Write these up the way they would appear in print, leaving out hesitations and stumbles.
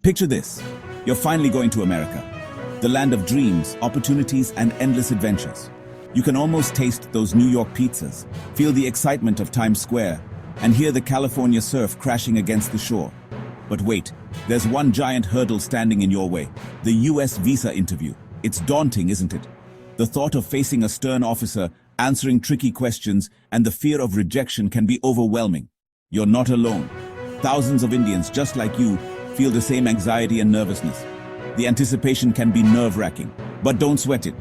Picture this. You're finally going to America, the land of dreams, opportunities, and endless adventures. You can almost taste those New York pizzas, feel the excitement of Times Square, and hear the California surf crashing against the shore. But wait, there's one giant hurdle standing in your way: the US visa interview. It's daunting, isn't it? The thought of facing a stern officer, answering tricky questions, and the fear of rejection can be overwhelming. You're not alone. Thousands of Indians just like you feel the same anxiety and nervousness. The anticipation can be nerve-wracking, but don't sweat it.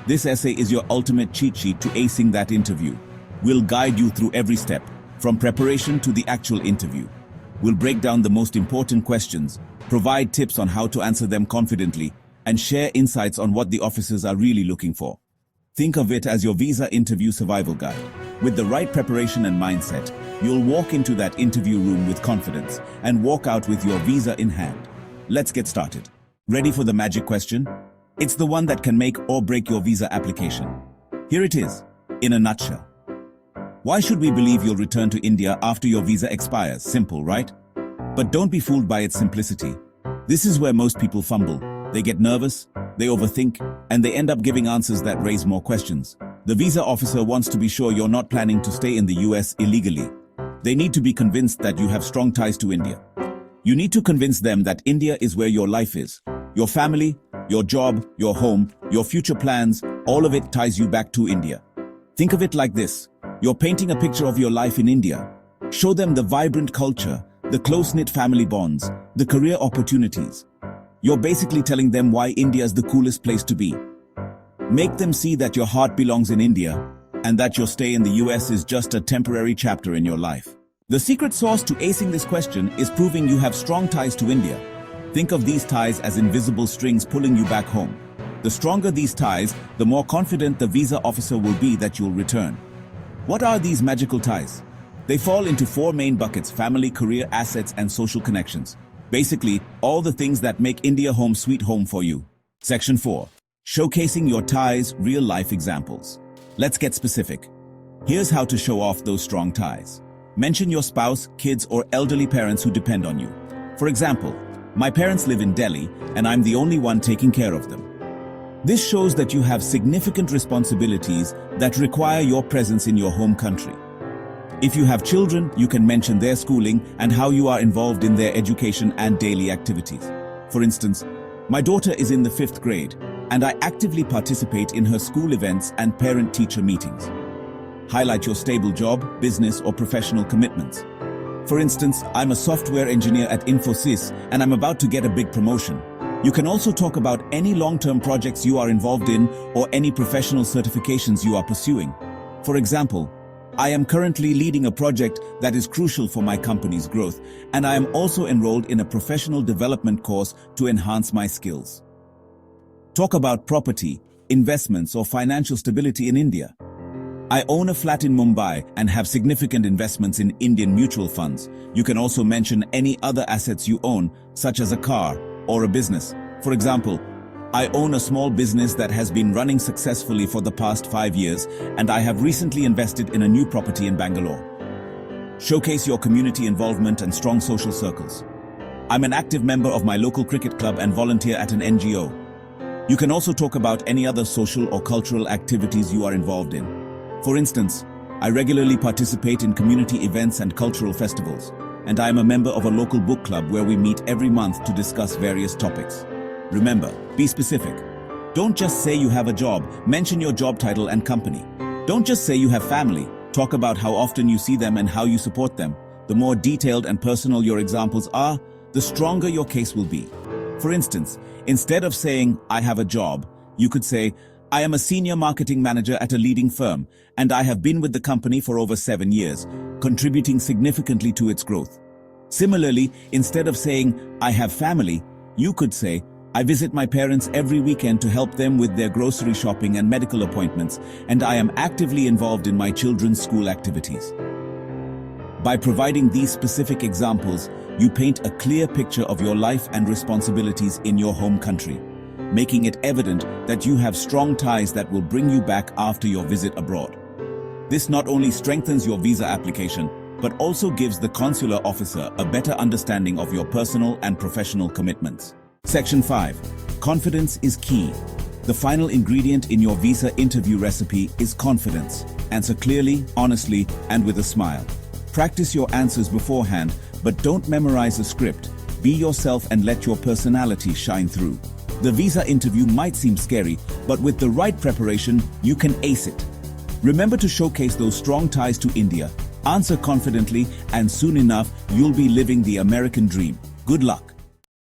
This essay is your ultimate cheat sheet to acing that interview. We'll guide you through every step, from preparation to the actual interview. We'll break down the most important questions, provide tips on how to answer them confidently, and share insights on what the officers are really looking for. Think of it as your visa interview survival guide. With the right preparation and mindset, you'll walk into that interview room with confidence and walk out with your visa in hand. Let's get started. Ready for the magic question? It's the one that can make or break your visa application. Here it is, in a nutshell. Why should we believe you'll return to India after your visa expires? Simple, right? But don't be fooled by its simplicity. This is where most people fumble. They get nervous, they overthink, and they end up giving answers that raise more questions. The visa officer wants to be sure you're not planning to stay in the US illegally. They need to be convinced that you have strong ties to India. You need to convince them that India is where your life is. Your family, your job, your home, your future plans, all of it ties you back to India. Think of it like this. You're painting a picture of your life in India. Show them the vibrant culture, the close-knit family bonds, the career opportunities. You're basically telling them why India is the coolest place to be. Make them see that your heart belongs in India and that your stay in the US is just a temporary chapter in your life. The secret sauce to acing this question is proving you have strong ties to India. Think of these ties as invisible strings pulling you back home. The stronger these ties, the more confident the visa officer will be that you'll return. What are these magical ties? They fall into four main buckets: family, career, assets, and social connections. Basically, all the things that make India home sweet home for you. Section 4. Showcasing your ties, real-life examples. Let's get specific. Here's how to show off those strong ties. Mention your spouse, kids, or elderly parents who depend on you. For example, my parents live in Delhi, and I'm the only one taking care of them. This shows that you have significant responsibilities that require your presence in your home country. If you have children, you can mention their schooling and how you are involved in their education and daily activities. For instance, my daughter is in the 5th grade, and I actively participate in her school events and parent-teacher meetings. Highlight your stable job, business, or professional commitments. For instance, I'm a software engineer at Infosys, and I'm about to get a big promotion. You can also talk about any long-term projects you are involved in or any professional certifications you are pursuing. For example, I am currently leading a project that is crucial for my company's growth, and I am also enrolled in a professional development course to enhance my skills. Talk about property, investments, or financial stability in India. I own a flat in Mumbai and have significant investments in Indian mutual funds. You can also mention any other assets you own, such as a car or a business. For example, I own a small business that has been running successfully for the past 5 years, and I have recently invested in a new property in Bangalore. Showcase your community involvement and strong social circles. I'm an active member of my local cricket club and volunteer at an NGO. You can also talk about any other social or cultural activities you are involved in. For instance, I regularly participate in community events and cultural festivals, and I am a member of a local book club where we meet every month to discuss various topics. Remember, be specific. Don't just say you have a job, mention your job title and company. Don't just say you have family, talk about how often you see them and how you support them. The more detailed and personal your examples are, the stronger your case will be. For instance, instead of saying, I have a job, you could say, I am a senior marketing manager at a leading firm, and I have been with the company for over 7 years, contributing significantly to its growth. Similarly, instead of saying, I have family, you could say, I visit my parents every weekend to help them with their grocery shopping and medical appointments, and I am actively involved in my children's school activities. By providing these specific examples, you paint a clear picture of your life and responsibilities in your home country, making it evident that you have strong ties that will bring you back after your visit abroad. This not only strengthens your visa application, but also gives the consular officer a better understanding of your personal and professional commitments. Section 5. Confidence is key. The final ingredient in your visa interview recipe is confidence. Answer clearly, honestly, and with a smile. Practice your answers beforehand, but don't memorize a script. Be yourself and let your personality shine through. The visa interview might seem scary, but with the right preparation, you can ace it. Remember to showcase those strong ties to India. Answer confidently, and soon enough, you'll be living the American dream. Good luck.